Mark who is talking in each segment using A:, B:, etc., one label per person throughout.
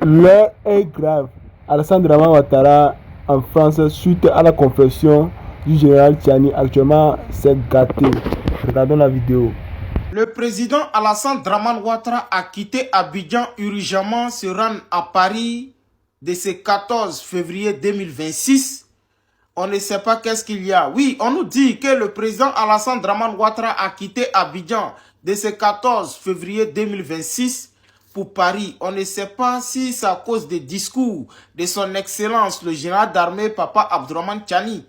A: L'heure est grave. Alassane Draman Ouattara en France suite à la confession du général Tchiani. Actuellement, c'est gâté. Regardons la vidéo.
B: Le président Alassane Draman Ouattara a quitté Abidjan urgemment se rendre à Paris de ce 14 février 2026. On ne sait pas qu'est-ce qu'il y a. Oui, on nous dit que le président Alassane Draman Ouattara a quitté Abidjan de ce 14 février 2026 pour Paris. On ne sait pas si c'est à cause des discours de son excellence le général d'armée Papa Abdourahmane Tchiani,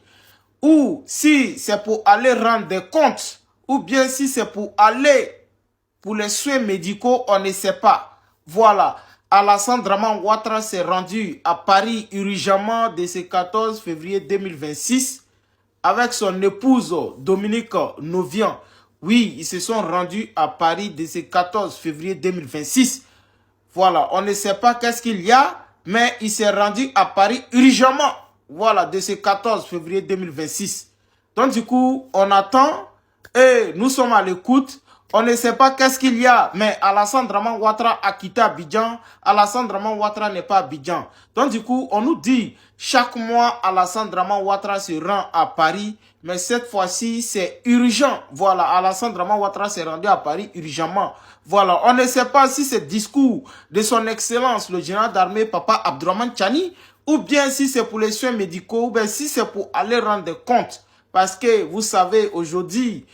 B: ou si c'est pour aller rendre des comptes, ou bien si c'est pour aller pour les soins médicaux, on ne sait pas. Voilà, Alassane Draman Ouattara s'est rendu à Paris urgemment de ce 14 février 2026 avec son épouse Dominique Novian. Oui, ils se sont rendus à Paris de ce 14 février 2026. Voilà, on ne sait pas qu'est-ce qu'il y a, mais il s'est rendu à Paris urgemment. Voilà, de ce 14 février 2026. Donc du coup, on attend et nous sommes à l'écoute. On ne sait pas qu'est-ce qu'il y a, mais Alassane Draman Ouattara a quitté Abidjan. Alassane Draman Ouattara n'est pas Abidjan. Donc du coup, on nous dit, chaque mois, Alassane Draman Ouattara se rend à Paris. Mais cette fois-ci, c'est urgent. Voilà, Alassane Draman Ouattara s'est rendu à Paris urgemment. Voilà, on ne sait pas si c'est le discours de son excellence, le général d'armée Papa Abdourahmane Tchiani, ou bien si c'est pour les soins médicaux, ou bien si c'est pour aller rendre des comptes. Parce que, vous savez, aujourd'hui,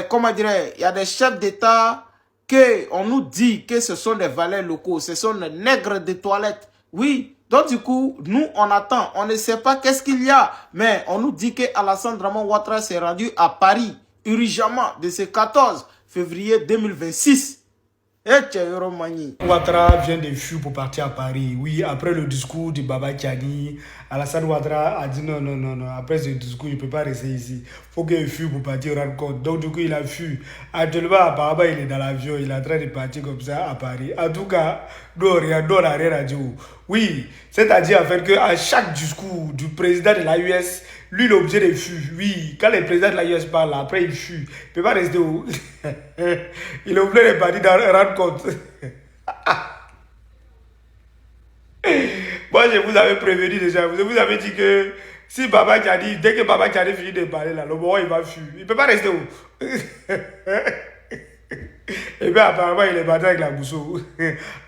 B: comment dirais, il y a des chefs d'État qu'on nous dit que ce sont des valets locaux, ce sont des nègres de toilettes. Oui, donc du coup, nous, on attend. On ne sait pas qu'est-ce qu'il y a, mais on nous dit que Alassane Draman Ouattara s'est rendu à Paris, urgemment, de ce 14 février 2026.
C: Ouattara vient de fuir pour partir à Paris. Oui, après le discours de Baba Tchiani, Alassane Ouattara a dit non. Après ce discours, il ne peut pas rester ici. Il faut qu'il fuit pour partir rendre compte. Donc, du coup, il a fui. Actuellement, apparemment, il est dans l'avion. Il est en train de partir comme ça à Paris. En tout cas, nous, on n'a rien à dire. Oui, c'est-à-dire en fait qu'à chaque discours du président de l'AUS, lui, il est obligé de fuir. Oui, quand le président de l'AUS parle, après, il fuit. Il ne peut pas rester où. Il est obligé de partir rendre compte. Moi, je vous avais prévenu déjà. Je vous avais dit que si Baba Tchiani, dès que Baba Tchiani finit de parler, là, le moment il va fuir. Il ne peut pas rester où. Et bien apparemment il est battu avec la Bousso.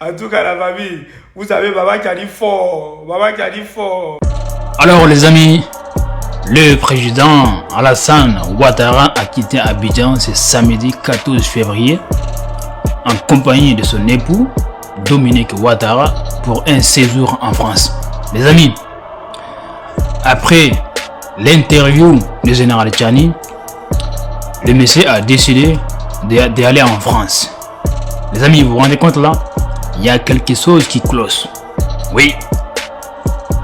C: En tout cas la famille, vous savez Baba Tchiani fort. Baba Tchiani fort.
D: Alors les amis, le président Alassane Ouattara a quitté Abidjan ce samedi 14 février en compagnie de son époux Dominique Ouattara pour un séjour en France. Les amis, après l'interview du général Tchiani, le monsieur a décidé d'aller en France. Les amis, vous vous rendez compte là? Il y a quelque chose qui cloche. Oui.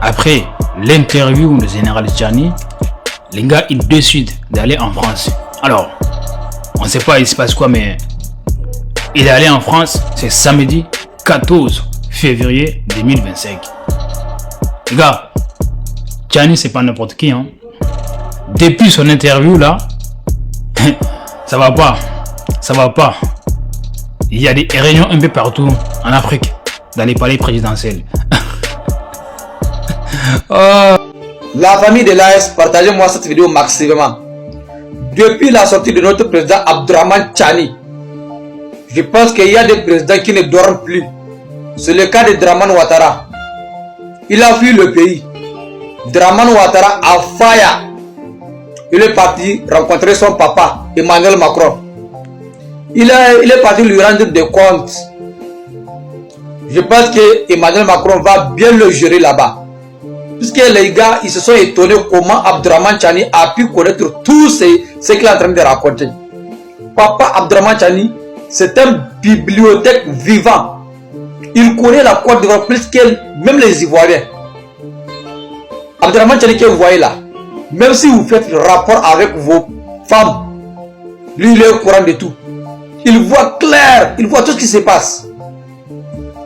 D: Après l'interview du général Tchiani, les gars, ils décident d'aller en France. Alors, on ne sait pas il se passe quoi, mais il est allé en France, c'est samedi 14 février 2025. Les gars, Tchiani, c'est pas n'importe qui. Hein. Depuis son interview là, ça va pas. Ça va pas. Il y a des réunions un peu partout en Afrique, dans les palais présidentiels.
E: Oh. La famille de l'AS, partagez-moi cette vidéo massivement. Depuis la sortie de notre président Abdourahmane Tchiani, je pense qu'il y a des présidents qui ne dorment plus. C'est le cas de Draman Ouattara. Il a fui le pays. Draman Ouattara a failli. Il est parti rencontrer son papa, Emmanuel Macron. Il est parti lui rendre des comptes. Je pense que Emmanuel Macron va bien le gérer là-bas. Puisque les gars, ils se sont étonnés comment Abdourahmane Tchiani a pu connaître tout ce qu'il est en train de raconter. Papa Abdourahmane Tchiani, c'est une bibliothèque vivante. Il connaît la Côte d'Ivoire plus que même les Ivoiriens. Abdourahmane Tchiani que vous voyez là, même si vous faites rapport avec vos femmes, lui il est au courant de tout. Il voit clair, il voit tout ce qui se passe.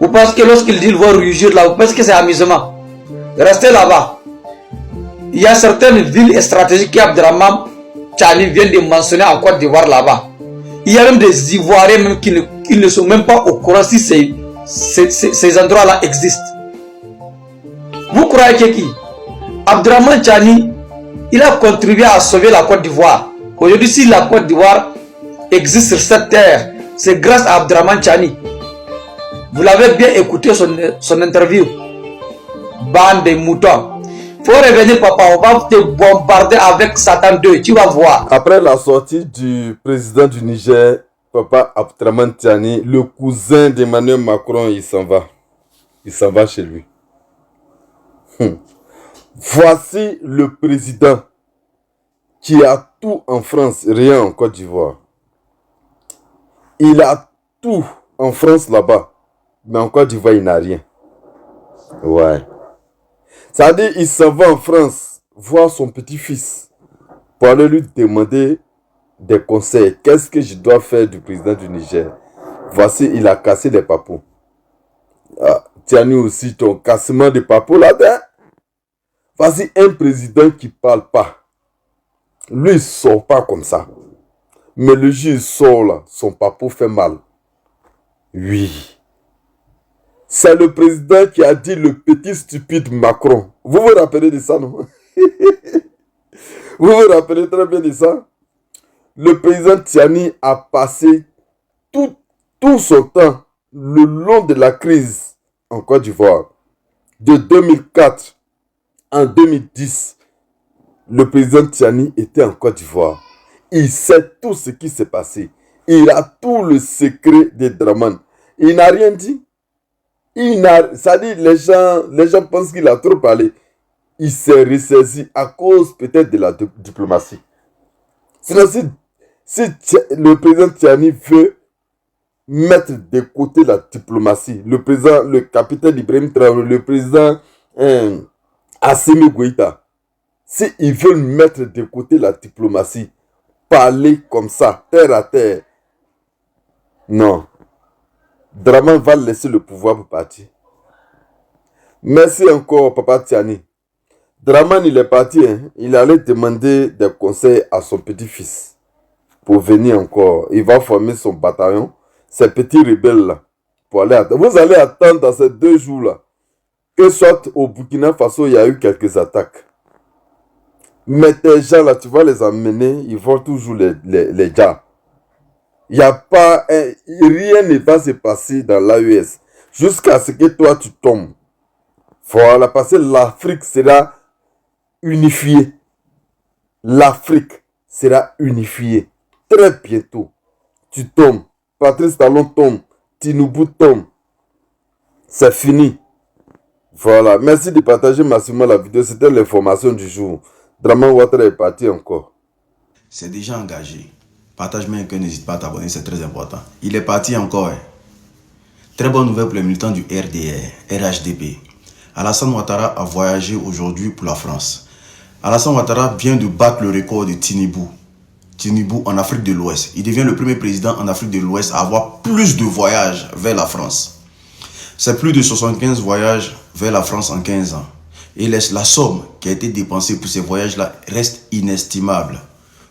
E: Vous pensez que lorsqu'il dit qu'il va rugir là, vous pensez que c'est amusement? Restez là-bas. Il y a certaines villes stratégiques qu'Abdourahmane Tchiani vient de mentionner en Côte d'Ivoire là-bas. Il y a même des Ivoiriens même qui ne sont même pas au courant si ces endroits-là existent. Vous croyez que qui? Abdraman Tchani, il a contribué à sauver la Côte d'Ivoire. Aujourd'hui, si la Côte d'Ivoire existe sur cette terre, c'est grâce à Abdraman Tchani. Vous l'avez bien écouté son interview. Bande de moutons. Faut revenir, papa, on va te bombarder avec Satan 2, tu vas voir.
F: Après la sortie du président du Niger, papa Abdraman Tchani, le cousin d'Emmanuel Macron, il s'en va. Il s'en va chez lui. Voici le président qui a tout en France, rien en Côte d'Ivoire. Il a tout en France là-bas, mais en Côte d'Ivoire, il n'a rien. Ouais. Ça veut dire qu'il s'en va en France voir son petit-fils pour aller lui demander des conseils. Qu'est-ce que je dois faire du président du Niger? Voici, il a cassé des papous. Ah, Tchani aussi, ton cassement de papous là-dedans. Voici un président qui ne parle pas. Lui, il ne sort pas comme ça. Mais le jour il sort là, son papou fait mal. Oui. C'est le président qui a dit le petit stupide Macron. Vous vous rappelez de ça, non? Vous vous rappelez très bien de ça? Le président Tchani a passé tout son temps le long de la crise en Côte d'Ivoire. De 2004 en 2010, le président Tchani était en Côte d'Ivoire. Il sait tout ce qui s'est passé. Il a tout le secret des Draman. Il n'a rien dit. Ça dit, les gens pensent qu'il a trop parlé. Il s'est ressaisi à cause peut-être de la diplomatie. Sinon, si le président Tchani veut mettre de côté la diplomatie, le capitaine Ibrahim Traoré, le président Assimi Goïta, s'ils veulent mettre de côté la diplomatie, parler comme ça, terre à terre, non. Draman va laisser le pouvoir pour partir. Merci encore, papa Tchani. Draman, il est parti. Hein. Il allait demander des conseils à son petit-fils pour venir encore. Il va former son bataillon, ces petits rebelles-là. Vous allez attendre dans ces 2 jours-là que soit au Burkina Faso, il y a eu quelques attaques. Mais tes gens là, tu vas les emmener, ils vont toujours les gars. Il n'y a pas, rien ne va se passer dans l'AES jusqu'à ce que toi tu tombes. Voilà, parce que l'Afrique sera unifiée. L'Afrique sera unifiée. Très bientôt. Tu tombes. Patrice Talon tombe. Tinubu tombe. C'est fini. Voilà. Merci de partager massivement la vidéo. C'était l'information du jour. Draman Ouattara est parti encore.
G: C'est déjà engagé. Partage-moi un cœur, n'hésite pas à t'abonner, c'est très important. Il est parti encore. Très bonne nouvelle pour les militants du RDR, RHDP. Alassane Ouattara a voyagé aujourd'hui pour la France. Alassane Ouattara vient de battre le record de Tinubu. Tinubu en Afrique de l'Ouest. Il devient le premier président en Afrique de l'Ouest à avoir plus de voyages vers la France. C'est plus de 75 voyages vers la France en 15 ans. Et la somme qui a été dépensée pour ces voyages-là reste inestimable.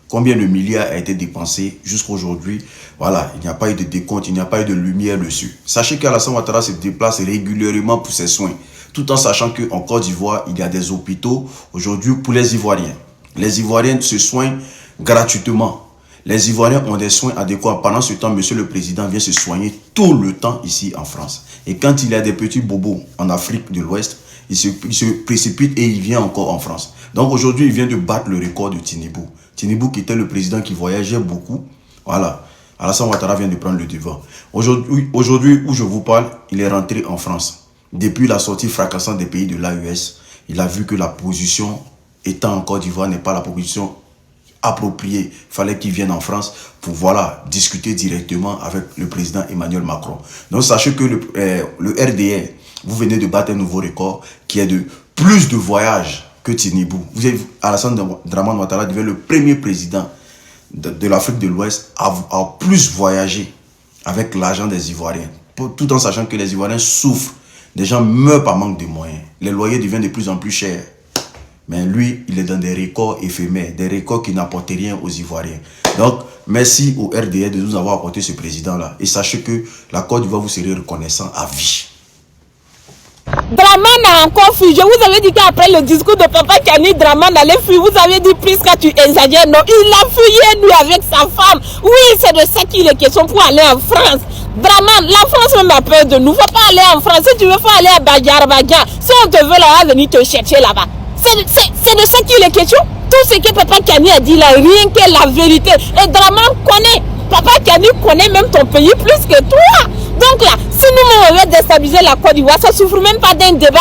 G: Combien de milliards a été dépensé jusqu'à aujourd'hui? Voilà, il n'y a pas eu de décompte, il n'y a pas eu de lumière dessus. Sachez qu'Alassane Ouattara se déplace régulièrement pour ses soins, tout en sachant qu'en Côte d'Ivoire, il y a des hôpitaux aujourd'hui pour les Ivoiriens. Les Ivoiriens se soignent gratuitement. Les Ivoiriens ont des soins adéquats. Pendant ce temps, monsieur le président vient se soigner tout le temps ici en France. Et quand il y a des petits bobos en Afrique de l'Ouest, il se précipite et il vient encore en France. Donc aujourd'hui, il vient de battre le record de Tinubu. Tinubu qui était le président qui voyageait beaucoup. Voilà. Alassane Ouattara vient de prendre le devant. Aujourd'hui où je vous parle, il est rentré en France. Depuis la sortie fracassante des pays de l'AES, il a vu que la position étant en Côte d'Ivoire n'est pas la position appropriée. Il fallait qu'il vienne en France pour voilà, discuter directement avec le président Emmanuel Macron. Donc sachez que le RDR, vous venez de battre un nouveau record qui est de plus de voyages que Tinubu. Vous avez Alassane Draman Ouattara devient le premier président de l'Afrique de l'Ouest à plus voyager avec l'argent des Ivoiriens. Tout en sachant que les Ivoiriens souffrent. Des gens meurent par manque de moyens. Les loyers deviennent de plus en plus chers. Mais lui, il est dans des records éphémères, des records qui n'apportent rien aux Ivoiriens. Donc, merci au RDR de nous avoir apporté ce président-là. Et sachez que la Côte d'Ivoire vous serez reconnaissant à vie.
H: Draman a encore fui. Je vous avais dit qu'après le discours de Papa Kani, Draman allait fuir. Vous avez dit plus que tu exagères. Non, il a fuyé lui avec sa femme. Oui, c'est de ça qu'il est question pour aller en France. Draman, la France même a peur de nous. Faut pas aller en France. Si tu veux, faut aller à Badia. Si on te veut, là, on va venir te chercher là-bas. C'est de ça qu'il est question. Tout ce que Papa Kani a dit là, rien que la vérité. Et Draman connaît. Papa Kani connaît même ton pays plus que toi. Donc là, si nous-mêmes on veut déstabiliser la Côte d'Ivoire, ça ne souffre même pas d'un débat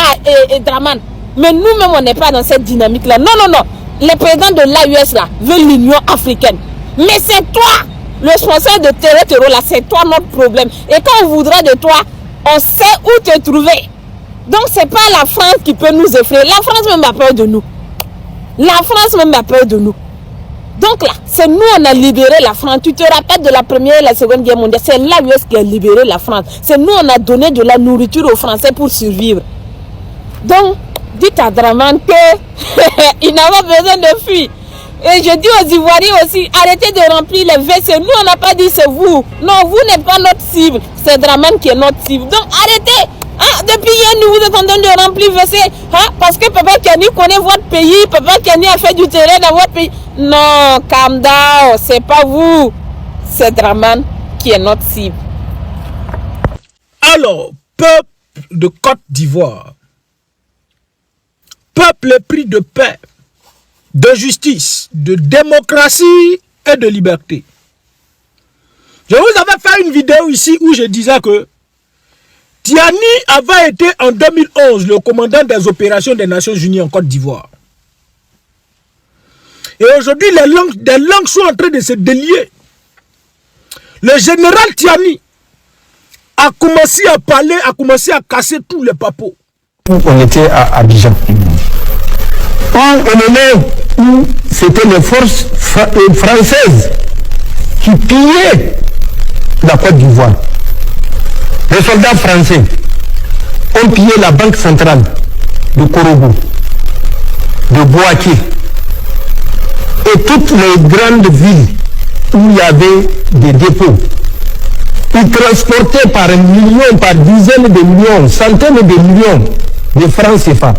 H: et Draman. Mais nous-mêmes, on n'est pas dans cette dynamique-là. Non, non, non. Les présidents de l'AUS là veulent l'Union africaine. Mais c'est toi, le sponsor de terreau là, c'est toi notre problème. Et quand on voudrait de toi, on sait où te trouver. Donc c'est pas la France qui peut nous effrayer. La France même a peur de nous. La France même a peur de nous. Donc là, c'est nous on a libéré la France. Tu te rappelles de la première et la seconde guerre mondiale, c'est l'AUS qui a libéré la France. C'est nous on a donné de la nourriture aux Français pour survivre. Donc, dites à Draman que il n'a pas besoin de fuir. Et je dis aux Ivoiriens aussi, arrêtez de remplir les WC. Nous on n'a pas dit c'est vous. Non, vous n'êtes pas notre cible. C'est Draman qui est notre cible. Donc arrêtez. Ah, depuis hier, nous vous êtes en train de remplir WC. Hein, parce que Papa Kani connaît votre pays. Papa Kani a fait du terrain dans votre pays. Non, calm down. C'est pas vous. C'est Draman qui est notre cible.
I: Alors, peuple de Côte d'Ivoire, peuple épris de paix, de justice, de démocratie et de liberté. Je vous avais fait une vidéo ici où je disais que Tiani avait été en 2011 le commandant des opérations des Nations Unies en Côte d'Ivoire. Et aujourd'hui, des langues sont en train de se délier. Le général Tiani a commencé à parler, a commencé à casser tous les papos.
J: On était à Abidjan. Au moment où c'était les forces françaises qui pillaient la Côte d'Ivoire. Les soldats français ont pillé la banque centrale de Korogo, de Bouaké et toutes les grandes villes où il y avait des dépôts. Ils transportaient par millions, par dizaines de millions, centaines de millions de francs CFA.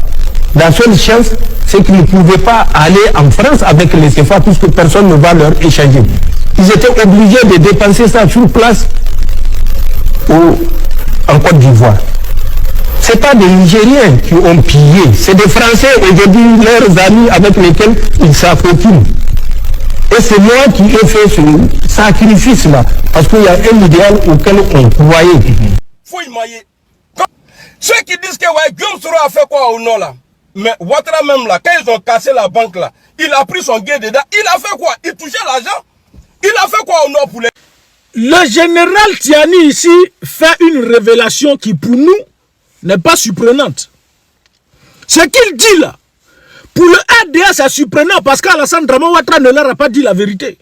J: La seule chance, c'est qu'ils ne pouvaient pas aller en France avec les CFA puisque personne ne va leur échanger. Ils étaient obligés de dépenser ça sur place en Côte d'Ivoire. Ce n'est pas des Nigériens qui ont pillé, c'est des Français aujourd'hui, leurs amis avec lesquels ils s'approprient. Et c'est moi qui ai fait ce sacrifice-là, parce qu'il y a un idéal auquel on croyait.
K: Ceux qui disent que ouais, Guillaume Soro a fait quoi au nord là? Mais Ouattara même là, quand ils ont cassé la banque là, il a pris son guet dedans, il a fait quoi? Il touchait l'argent? Il a fait quoi au nord pour les...
I: Le général Tiani ici fait une révélation qui pour nous n'est pas surprenante. Ce qu'il dit là, pour le RDA c'est surprenant parce qu'Alassane Draman Ouattara ne leur a pas dit la vérité.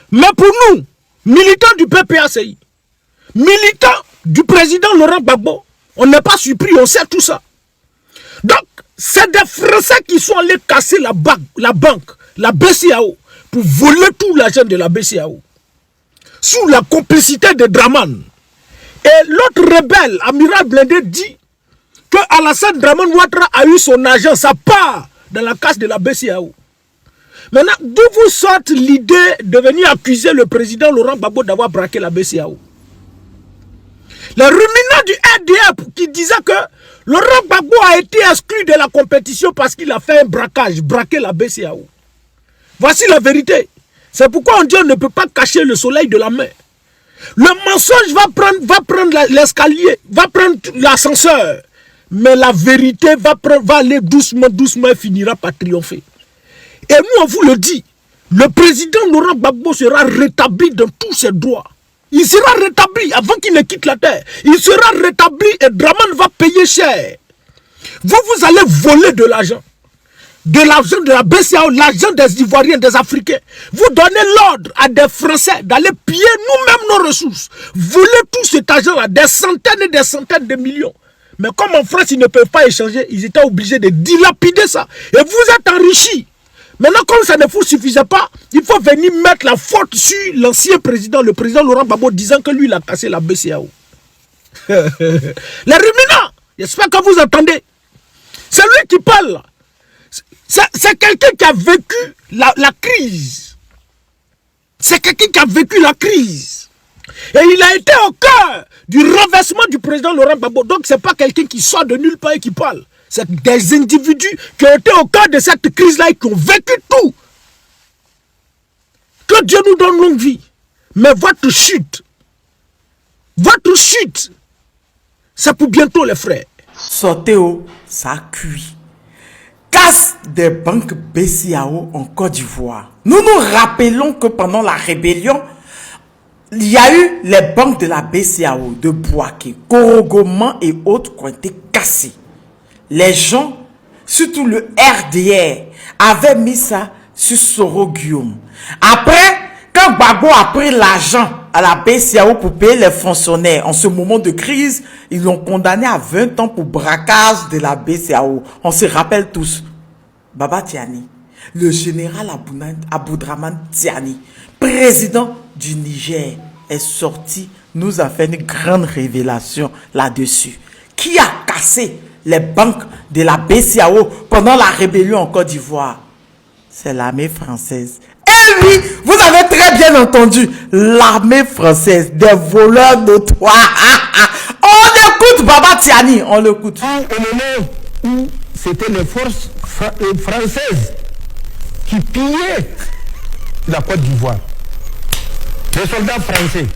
I: Mais pour nous, militants du PPACI, militants du président Laurent Gbagbo, on n'est pas surpris, on sait tout ça. Donc, c'est des Français qui sont allés casser la banque, la BCAO, pour voler tout l'argent de la BCAO. Sous la complicité de Draman. Et l'autre rebelle, Amiral Blindé, dit que Alassane Draman Ouattara a eu son argent, sa part dans la casse de la BCAO. Maintenant, d'où vous sorte l'idée de venir accuser le président Laurent Gbagbo d'avoir braqué la BCAO? Les ruminants du RDA qui disaient que Laurent Gbagbo a été exclu de la compétition parce qu'il a fait un braquage, braqué la BCAO. Voici la vérité. C'est pourquoi on dit qu'on ne peut pas cacher le soleil de la mer. Le mensonge va prendre l'escalier, va prendre l'ascenseur. Mais la vérité va aller doucement, doucement et finira par triompher. Et nous, on vous le dit, le président Laurent Gbagbo sera rétabli dans tous ses droits. Il sera rétabli avant qu'il ne quitte la terre. Il sera rétabli et Draman va payer cher. Vous allez voler de l'argent. De l'argent de la BCAO, l'argent des Ivoiriens, des Africains. Vous donnez l'ordre à des Français d'aller piller nous-mêmes nos ressources. Voler tout cet argent-là, des centaines et des centaines de millions. Mais comme en France, ils ne peuvent pas échanger, ils étaient obligés de dilapider ça. Et vous êtes enrichis. Maintenant, comme ça ne vous suffisait pas, il faut venir mettre la faute sur l'ancien président, le président Laurent Gbagbo, disant que lui, il a cassé la BCAO. Les ruminants, J'espère que vous entendez. C'est lui qui parle là. C'est quelqu'un qui a vécu la crise. C'est quelqu'un qui a vécu la crise. Et il a été au cœur du renversement du président Laurent Gbagbo. Donc ce n'est pas quelqu'un qui sort de nulle part et qui parle. C'est des individus qui ont été au cœur de cette crise-là et qui ont vécu tout. Que Dieu nous donne longue vie. Mais votre chute, c'est pour bientôt les frères.
L: Sortez, ça cuit. Casse des banques BCAO en Côte d'Ivoire. Nous nous rappelons que pendant la rébellion, il y a eu les banques de la BCAO, de Bouaké, Korogoman et autres qui ont été cassées. Les gens, surtout le RDR, avaient mis ça sur Soro Guillaume. Après, quand Gbagbo a pris l'argent à la BCAO pour payer les fonctionnaires en ce moment de crise, ils l'ont condamné à 20 ans pour braquage de la BCAO. On se rappelle tous. Baba Tiani, le général Aboudraman Tiani, président du Niger, est sorti, nous a fait une grande révélation là-dessus. Qui a cassé les banques de la BCAO pendant la rébellion en Côte d'Ivoire? C'est l'armée française. Et oui, vous avez très bien entendu, l'armée française, des voleurs notoires. On écoute Baba Tiani, on l'écoute.
J: Au moment où c'était les forces françaises qui pillaient la Côte d'Ivoire, les soldats français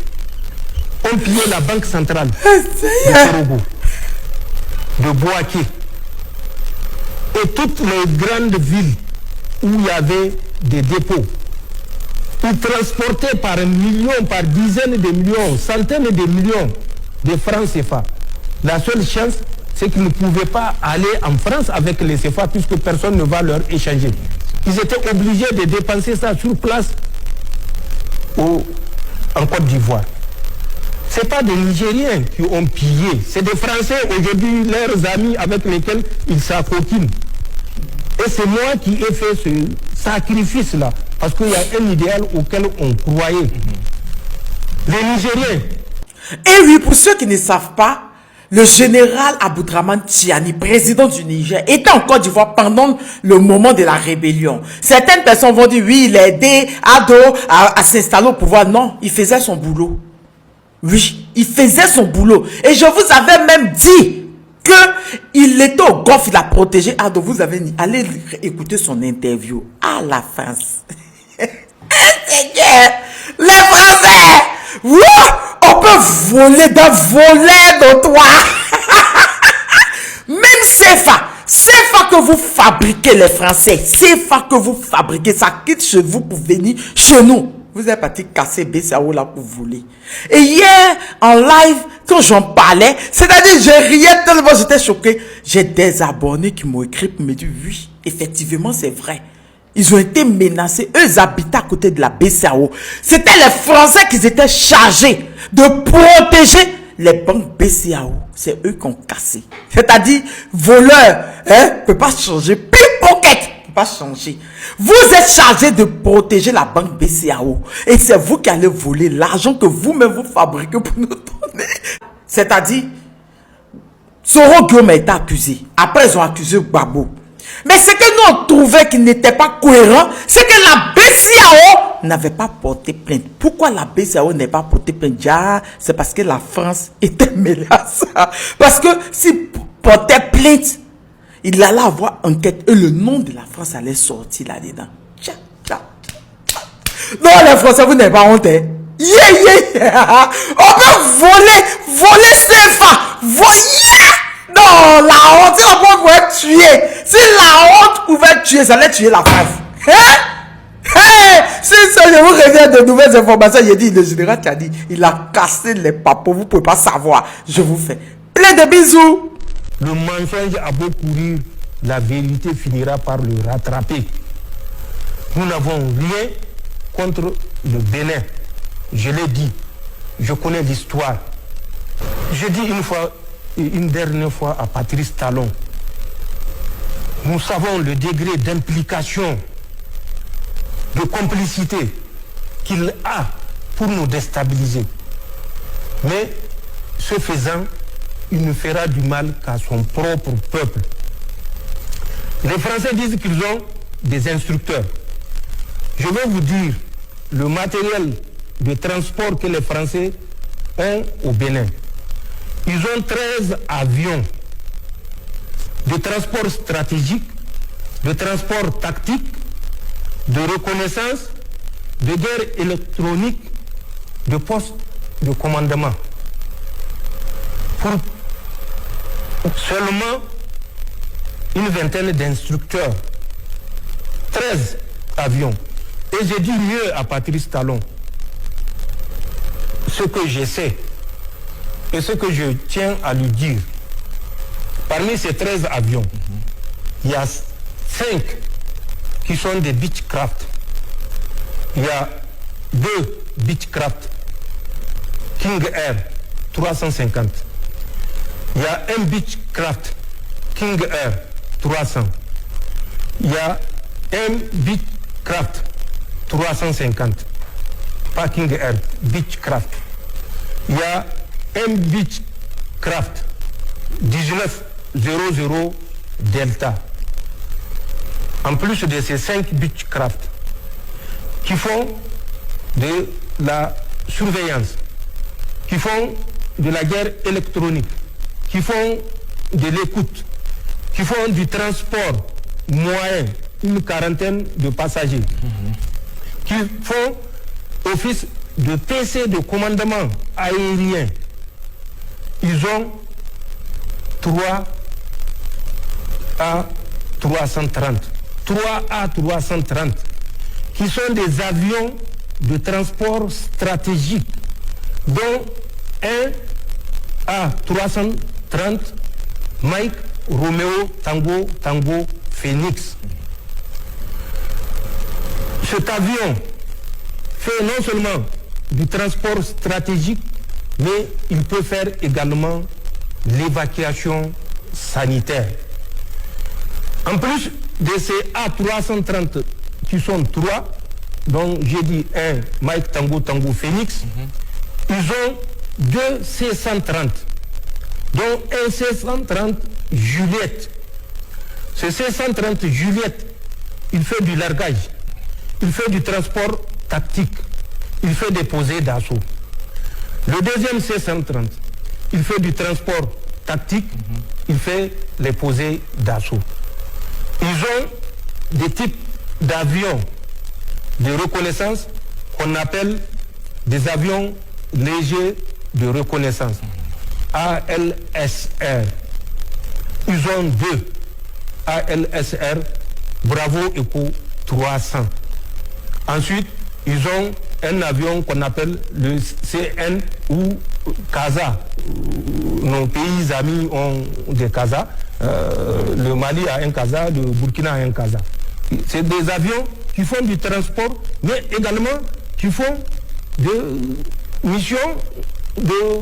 J: ont pillé la banque centrale de Korogo, de Bouaké et toutes les grandes villes où il y avait des dépôts. Ils transportaient par millions, par dizaines de millions, centaines de millions de francs CFA. La seule chance, c'est qu'ils ne pouvaient pas aller en France avec les CFA puisque personne ne va leur échanger. Ils étaient obligés de dépenser ça sur place en Côte d'Ivoire. Ce n'est pas des Nigériens qui ont pillé, c'est des Français aujourd'hui, leurs amis avec lesquels ils s'acoquinent. Et c'est moi qui ai fait ce sacrifice-là, parce qu'il y a un idéal auquel on croyait. Les Nigériens.
L: Et oui, pour ceux qui ne savent pas, le général Aboudraman Tiani, président du Niger, était en Côte d'Ivoire pendant le moment de la rébellion. Certaines personnes vont dire, oui, il a aidé Ado à s'installer au pouvoir. Non, il faisait son boulot. Oui, il faisait son boulot. Et je vous avais même dit qu'il était au Golfe, il a protégé Ado. Vous avez dit, allez écouter son interview à la France. Les Français, on peut voler d'un volet de toi. Même CFA que vous fabriquez les Français, CFA que vous fabriquez, ça quitte chez vous pour venir chez nous. Vous êtes parti casser BCAO là pour voler. Et hier, en live, quand j'en parlais, c'est-à-dire, je riais tellement, j'étais choqué. J'ai des abonnés qui m'ont écrit pour me dire, oui, effectivement, c'est vrai. Ils ont été menacés. Eux, ils habitaient à côté de la BCAO. C'était les Français qui étaient chargés de protéger les banques BCAO. C'est eux qui ont cassé. C'est-à-dire, voleur, peut pas changer. Pickpocket, peut pas changer. Vous êtes chargé de protéger la banque BCAO. Et c'est vous qui allez voler l'argent que vous-même vous fabriquez pour nous donner. C'est-à-dire, Soro Guillaume a été accusé. Après, ils ont accusé Gbagbo. Mais ce que nous on trouvait qui n'était pas cohérent, c'est que la BCAO n'avait pas porté plainte. Pourquoi la BCAO n'est pas porté plainte? C'est parce que la France était mêlée à ça. Parce que s'il portait plainte, il allait avoir enquête et le nom de la France allait sortir là-dedans. Non, les Français, vous n'avez pas honte. Hein? On peut voler CFA. Non, la honte, si on pouvait tuer. Si la honte pouvait tuer, ça allait tuer la France. Si je vous reviens de nouvelles informations, j'ai dit, le général qui a dit, il a cassé les papos, vous ne pouvez pas savoir. Je vous fais plein de bisous.
J: Le mensonge a beau courir, la vérité finira par le rattraper. Nous n'avons rien contre le Bénin. Je l'ai dit, je connais l'histoire. Je dis une dernière fois à Patrice Talon, nous savons le degré d'implication, de complicité qu'il a pour nous déstabiliser. Mais ce faisant, il ne fera du mal qu'à son propre peuple. Les Français disent qu'ils ont des instructeurs. Je vais vous dire le matériel de transport que les Français ont au Bénin. Ils ont 13 avions de transport stratégique, de transport tactique, de reconnaissance, de guerre électronique, de poste de commandement. Pour seulement une vingtaine d'instructeurs, 13 avions. Et j'ai dit mieux à Patrice Talon, ce que je sais et ce que je tiens à lui dire. Parmi ces 13 avions, il y a 5 qui sont des Beechcraft. Il y a 2 Beechcraft King Air 350. Il y a un Beechcraft King Air 300. Il y a un Beechcraft 350. Pas King Air, Beechcraft. Il y a un Beechcraft 1900 Delta. En plus de ces 5 Beechcraft qui font de la surveillance, qui font de la guerre électronique, qui font de l'écoute, qui font du transport moyen, une quarantaine de passagers, qui font office de PC de commandement aérien. Ils ont 3 A330, qui sont des avions de transport stratégique, dont un A330 Mike Romeo Tango Phoenix. Cet avion fait non seulement du transport stratégique, mais il peut faire également l'évacuation sanitaire. En plus de ces A330 qui sont 3, dont j'ai dit un Mike Tango Phoenix, ils ont 2 C-130, dont un C-130 Juliette. Ce C-130 Juliette, il fait du largage, il fait du transport tactique, il fait des posées d'assaut. Le deuxième C-130, il fait du transport tactique, il fait les posées d'assaut. Ils ont des types d'avions de reconnaissance qu'on appelle des avions légers de reconnaissance, ALSR. Ils ont 2 ALSR Bravo Echo 300. Ensuite, ils ont un avion qu'on appelle le CN ou CASA. Nos pays amis ont des CASA. Le Mali a un CASA, le Burkina a un CASA. C'est des avions qui font du transport, mais également qui font des missions de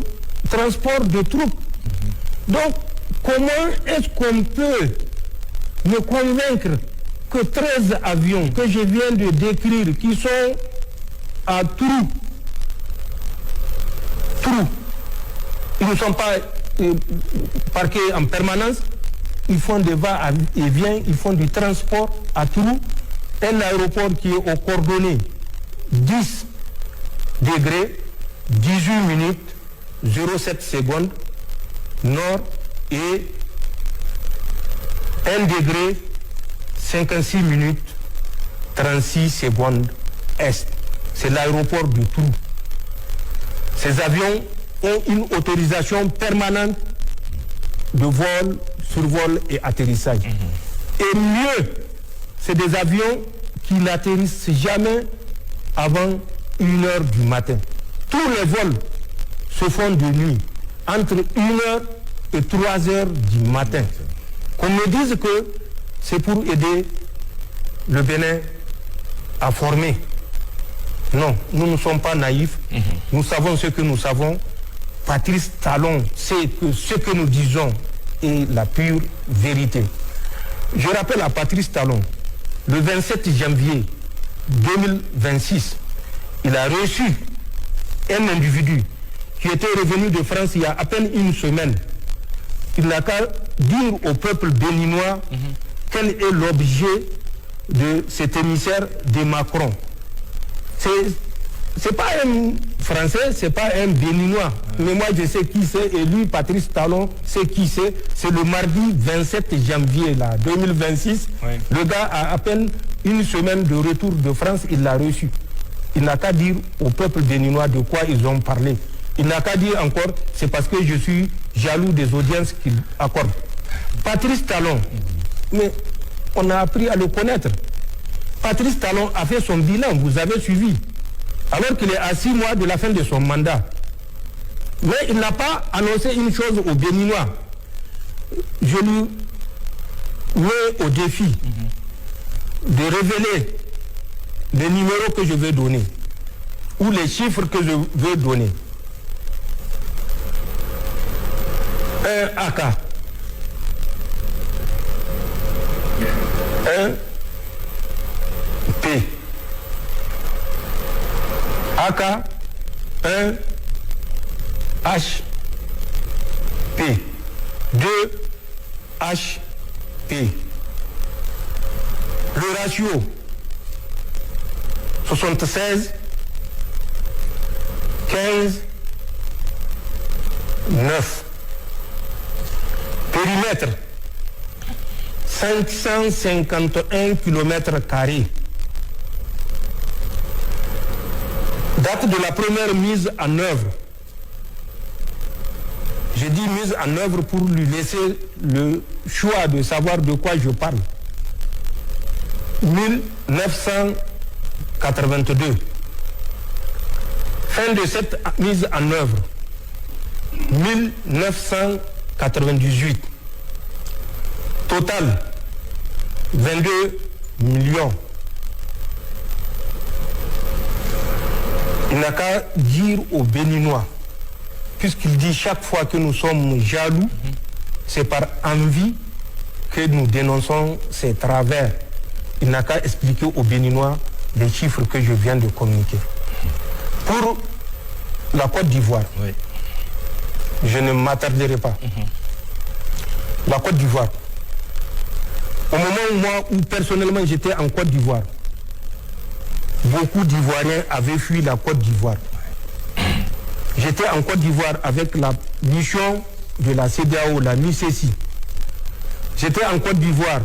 J: transport de troupes. Donc, comment est-ce qu'on peut me convaincre que 13 avions que je viens de décrire, qui sont à trous, ils ne sont pas parqués en permanence, ils font des va-et-vient, ils font du transport à trous, un aéroport qui est aux coordonnées 10 degrés, 18 minutes, 07 secondes, nord, et 1 degré, 56 minutes, 36 secondes, est. C'est l'aéroport de Trou. Ces avions ont une autorisation permanente de vol, survol et atterrissage. Et mieux, c'est des avions qui n'atterrissent jamais avant 1h du matin. Tous les vols se font de nuit, entre 1h et 3h du matin. Qu'on me dise que c'est pour aider le Bénin à former. Non, nous ne sommes pas naïfs. Nous savons ce que nous savons. Patrice Talon sait que ce que nous disons est la pure vérité. Je rappelle à Patrice Talon, le 27 janvier 2026, il a reçu un individu qui était revenu de France il y a à peine une semaine il n'a qu'à dire au peuple béninois quel est l'objet de cet émissaire de Macron. C'est pas un Français, c'est pas un Béninois. Mais moi, je sais qui c'est, et lui, Patrice Talon, sait qui c'est. C'est le mardi 27 janvier là, 2026. Le gars a à peine une semaine de retour de France, il l'a reçu. Il n'a qu'à dire au peuple béninois de quoi ils ont parlé. Il n'a qu'à dire encore, c'est parce que je suis jaloux des audiences qu'il accorde. Patrice Talon, mais on a appris à le connaître. Patrice Talon a fait son bilan, vous avez suivi. Alors qu'il est à 6 mois de la fin de son mandat. Mais il n'a pas annoncé une chose aux Béninois. Je lui mets au défi de révéler les numéros que je vais donner ou les chiffres que je veux donner. Un AK, un P, AK, un H, P, 2 H, P. Le ratio 76, 15, 9. Périmètre 551 km². Date de la première mise en œuvre. Je dis mise en œuvre pour lui laisser le choix de savoir de quoi je parle. 1982. Fin de cette mise en œuvre. 1998. Total 22 millions. Il n'a qu'à dire aux Béninois, puisqu'il dit chaque fois que nous sommes jaloux, c'est par envie que nous dénonçons ces travers. Il n'a qu'à expliquer aux Béninois les chiffres que je viens de communiquer. Pour la Côte d'Ivoire, je ne m'attarderai pas. La Côte d'Ivoire. Au moment où personnellement j'étais en Côte d'Ivoire, beaucoup d'Ivoiriens avaient fui la Côte d'Ivoire. J'étais en Côte d'Ivoire avec la mission de la CEDEAO, la MICESI. J'étais en Côte d'Ivoire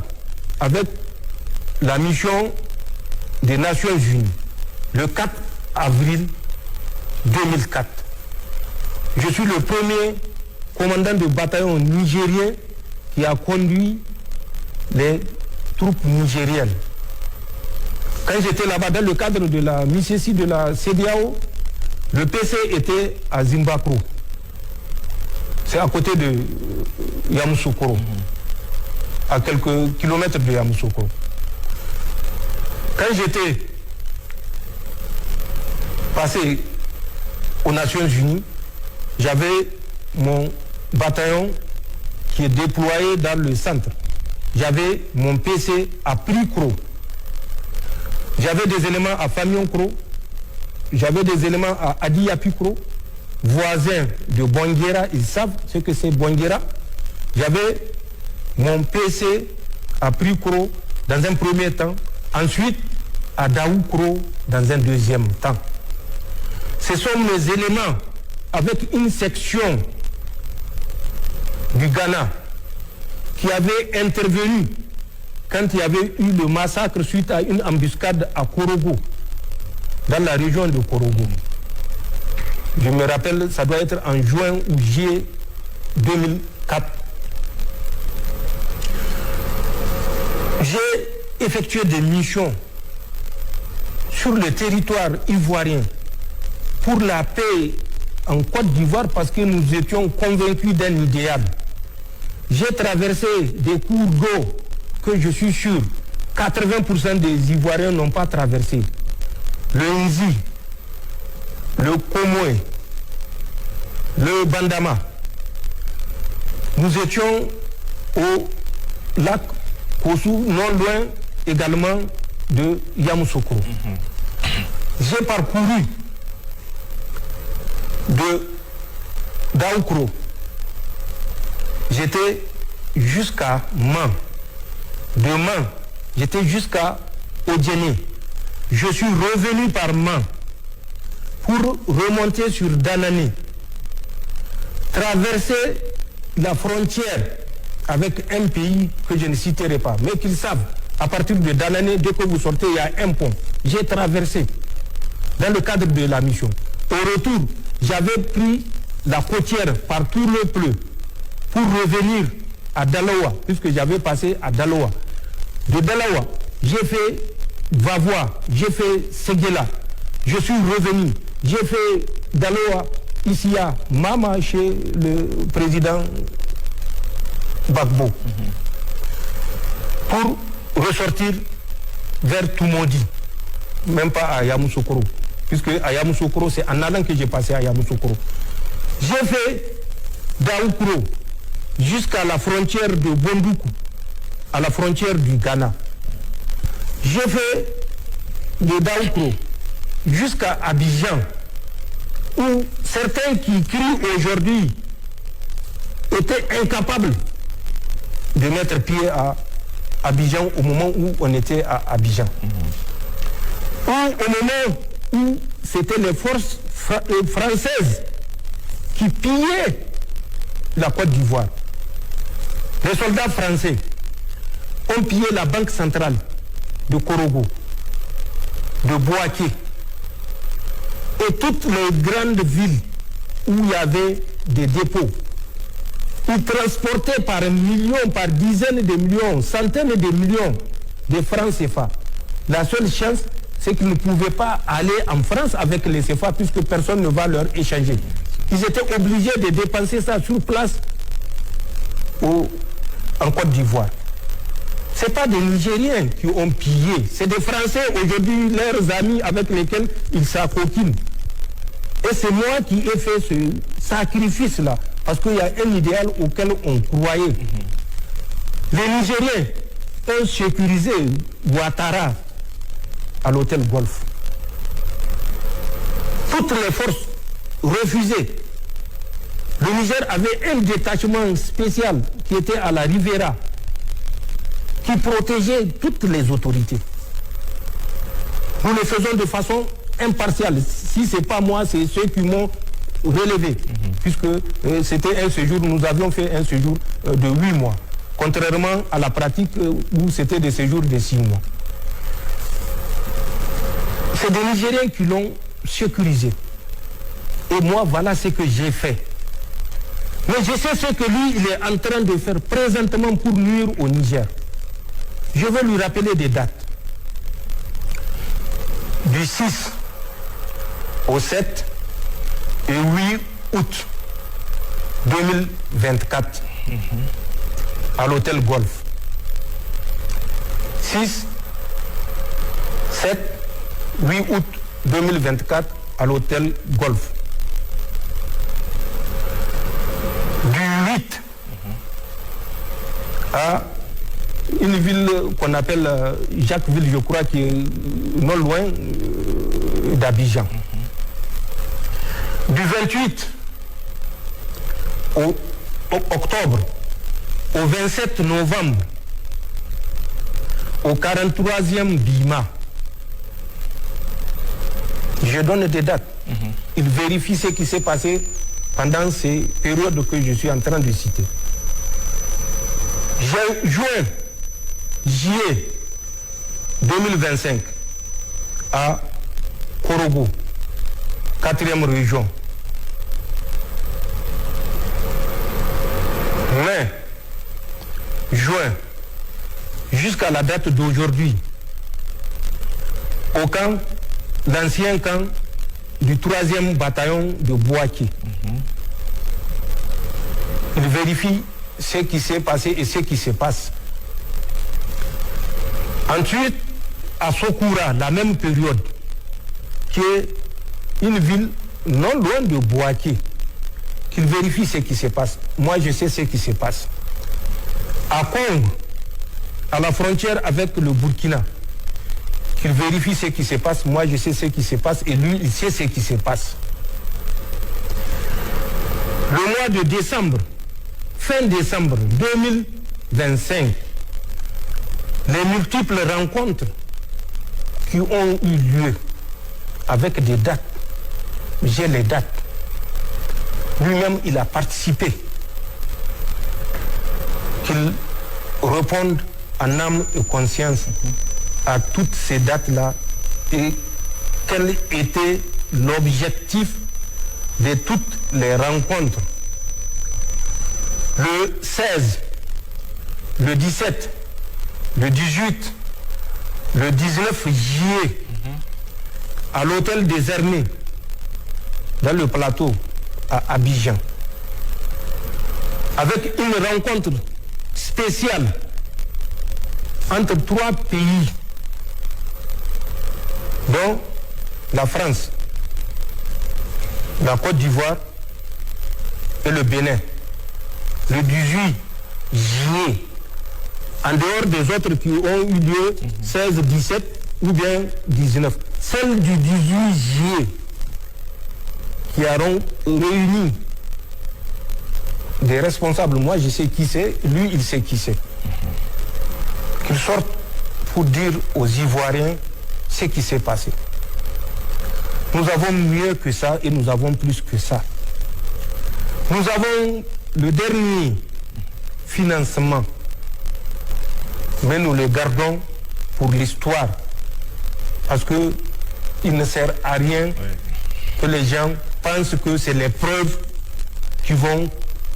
J: avec la mission des Nations Unies le 4 avril 2004. Je suis le premier commandant de bataillon nigérien qui a conduit les troupes nigériennes. Quand j'étais là-bas dans le cadre de la MICESI de la CEDEAO, le PC était à Zimbabwe. C'est à côté de Yamoussoukro, à quelques kilomètres de Yamoussoukro. Quand j'étais passé aux Nations Unies, j'avais mon bataillon qui est déployé dans le centre. J'avais mon PC à Pricro. J'avais des éléments à Famion-Cro. J'avais des éléments à Adiapicro, voisins de Bonguera. Ils savent ce que c'est Bonguera. J'avais mon PC à Pricro dans un premier temps. Ensuite, à Daoukro dans un deuxième temps. Ce sont mes éléments avec une section du Ghana qui avait intervenu quand il y avait eu le massacre suite à une embuscade à Korogo, dans la région de Korogo. Je me rappelle, ça doit être en juin ou juillet 2004. J'ai effectué des missions sur le territoire ivoirien pour la paix en Côte d'Ivoire parce que nous étions convaincus d'un idéal. J'ai traversé des cours d'eau que je suis sûr 80% des Ivoiriens n'ont pas traversé. Le Nzi, le Komoé, le Bandama. Nous étions au lac Kossou, non loin également de Yamoussoukro. J'ai parcouru de Daoukro j'étais jusqu'à Mans. De Mans, j'étais jusqu'à Odiéné. Je suis revenu par Mans pour remonter sur Danané, traverser la frontière avec un pays que je ne citerai pas, mais qu'ils savent, à partir de Danané, dès que vous sortez, il y a un pont. J'ai traversé dans le cadre de la mission. Au retour, j'avais pris la côtière par tout le pleu pour revenir à Dalawa, puisque j'avais passé à Dalawa. De Dalawa, j'ai fait Vavois, j'ai fait Séguéla. Je suis revenu. J'ai fait Dalawa ici à Mama chez le président Gbagbo. Pour ressortir vers Toumoudi, même pas à Yamoussoukro, puisque à Yamoussoukro, c'est en allant que j'ai passé à Yamoussoukro. J'ai fait Daoukro jusqu'à la frontière de Bondoukou, à la frontière du Ghana. J'ai fait de Daoukro jusqu'à Abidjan, où certains qui crient aujourd'hui étaient incapables de mettre pied à Abidjan au moment où on était à Abidjan. Ou au moment où c'était les forces françaises qui pillaient la Côte d'Ivoire. Les soldats français ont pillé la banque centrale de Korogo, de Bouaké, et toutes les grandes villes où il y avait des dépôts. Ils transportaient par millions, par dizaines de millions, centaines de millions de francs CFA. La seule chance, c'est qu'ils ne pouvaient pas aller en France avec les CFA puisque personne ne va leur échanger. Ils étaient obligés de dépenser ça sur place en Côte d'Ivoire. Ce n'est pas des Nigériens qui ont pillé, c'est des Français aujourd'hui, leurs amis avec lesquels ils s'acoquinent. Et c'est moi qui ai fait ce sacrifice-là, parce qu'il y a un idéal auquel on croyait. Les Nigériens ont sécurisé Ouattara à l'hôtel Golf. Toutes les forces refusaient. Le Niger avait un détachement spécial qui était à la Rivera, qui protégeait toutes les autorités. Nous le faisons de façon impartiale. Si ce n'est pas moi, c'est ceux qui m'ont relevé. Puisque c'était un séjour, nous avions fait un séjour de 8 mois. Contrairement à la pratique où c'était des séjours de 6 mois. C'est des Nigériens qui l'ont sécurisé. Et moi, voilà ce que j'ai fait. Mais je sais ce que lui, il est en train de faire présentement pour nuire au Niger. Je vais lui rappeler des dates. Du 6 au 7 et 8 août 2024 à l'hôtel Golf. 6, 7, 8 août 2024 à l'hôtel Golf. Du 8 à une ville qu'on appelle Jacquesville, je crois, qui est non loin d'Abidjan. Du 28 au octobre au 27 novembre au 43e Bima. Je donne des dates. Il vérifie ce qui s'est passé pendant ces périodes que je suis en train de citer. Juillet 2025 à Korogo, 4e région. Mai, juin, jusqu'à la date d'aujourd'hui, au camp, l'ancien camp du 3e bataillon de Bouaké. Il vérifie ce qui s'est passé et ce qui se passe. Ensuite, à Sokoura, la même période, qui est une ville non loin de Bouaké, qu'il vérifie ce qui se passe. Moi, je sais ce qui se passe. À Congo, à la frontière avec le Burkina, qu'il vérifie ce qui se passe. Moi, je sais ce qui se passe et lui, il sait ce qui se passe. Le mois de décembre, fin décembre 2025, les multiples rencontres qui ont eu lieu avec des dates, j'ai les dates, lui-même il a participé, qu'il réponde en âme et conscience à toutes ces dates-là et quel était l'objectif de toutes les rencontres. Le 16, le 17, le 18, le 19 juillet, à l'hôtel des Armées, dans le plateau, à Abidjan, avec une rencontre spéciale entre 3 pays, dont la France, la Côte d'Ivoire et le Bénin, le 18 juillet, en dehors des autres qui ont eu lieu 16, 17 ou bien 19. Celle du 18 juillet qui auront réuni des responsables, moi je sais qui c'est, lui il sait qui c'est. Qu'ils sortent pour dire aux Ivoiriens ce qui s'est passé. Nous avons mieux que ça et nous avons plus que ça. Nous avons le dernier financement, mais nous le gardons pour l'histoire, parce qu'il ne sert à rien que les gens pensent que c'est les preuves qui vont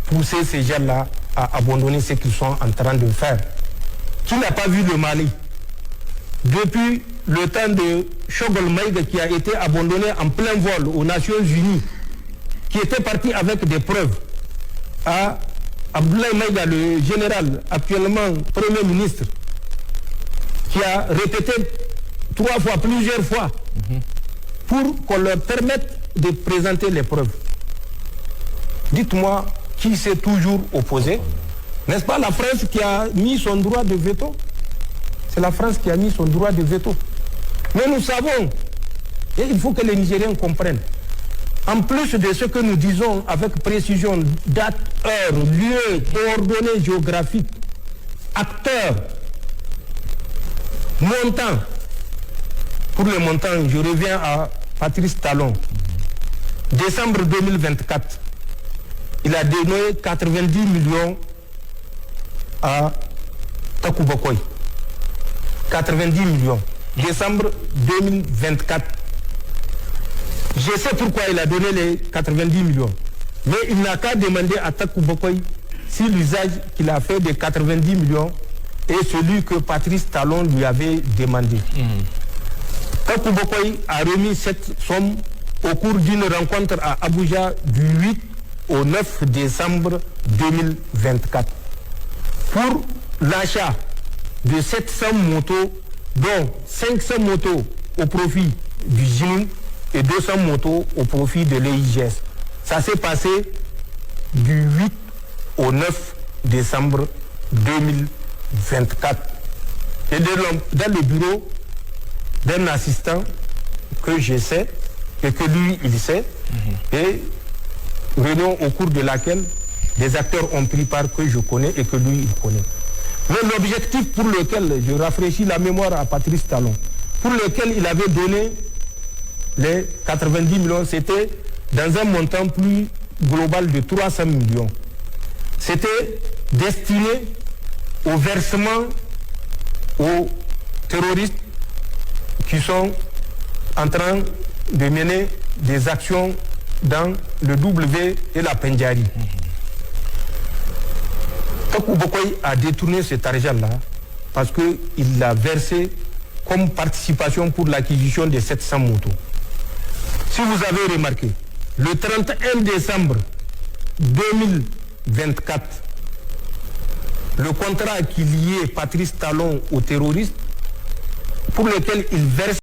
J: pousser ces gens-là à abandonner ce qu'ils sont en train de faire. Qui n'a pas vu le Mali? Depuis le temps de Choguel Maïga qui a été abandonné en plein vol aux Nations Unies, qui était parti avec des preuves, à Abdoulaye Maïga, le général, actuellement Premier ministre, qui a répété 3 fois, plusieurs fois, pour qu'on leur permette de présenter les preuves. Dites-moi qui s'est toujours opposé. N'est-ce pas la France qui a mis son droit de veto? C'est la France qui a mis son droit de veto. Mais nous savons, et il faut que les Nigériens comprennent, en plus de ce que nous disons avec précision, date, heure, lieu, coordonnées géographiques, acteurs, montant. Pour le montant, je reviens à Patrice Talon. Décembre 2024, il a donné 90 millions à Takou Bokoy. 90 millions. Décembre 2024. Je sais pourquoi il a donné les 90 millions. Mais il n'a qu'à demander à Takou Bokoy si l'usage qu'il a fait des 90 millions est celui que Patrice Talon lui avait demandé. Takou Bokoy a remis cette somme au cours d'une rencontre à Abuja du 8 au 9 décembre 2024 pour l'achat de 700 motos, dont 500 motos au profit du GIN et 200 motos au profit de l'EIGS. Ça s'est passé du 8 au 9 décembre 2024. Et dans le bureau d'un assistant que je sais et que lui il sait, et réunion au cours de laquelle des acteurs ont pris part que je connais et que lui il connaît. Mais l'objectif pour lequel je rafraîchis la mémoire à Patrice Talon, pour lequel il avait donné les 90 millions, c'était dans un montant plus global de 300 millions. C'était destiné au versement aux terroristes qui sont en train de mener des actions dans le W et la Pendjari. Takou Bokoy a détourné cet argent-là parce qu'il l'a versé comme participation pour l'acquisition de 700 motos. Si vous avez remarqué, le 31 décembre 2024, le contrat qui liait Patrice Talon aux terroristes, pour lequel il verse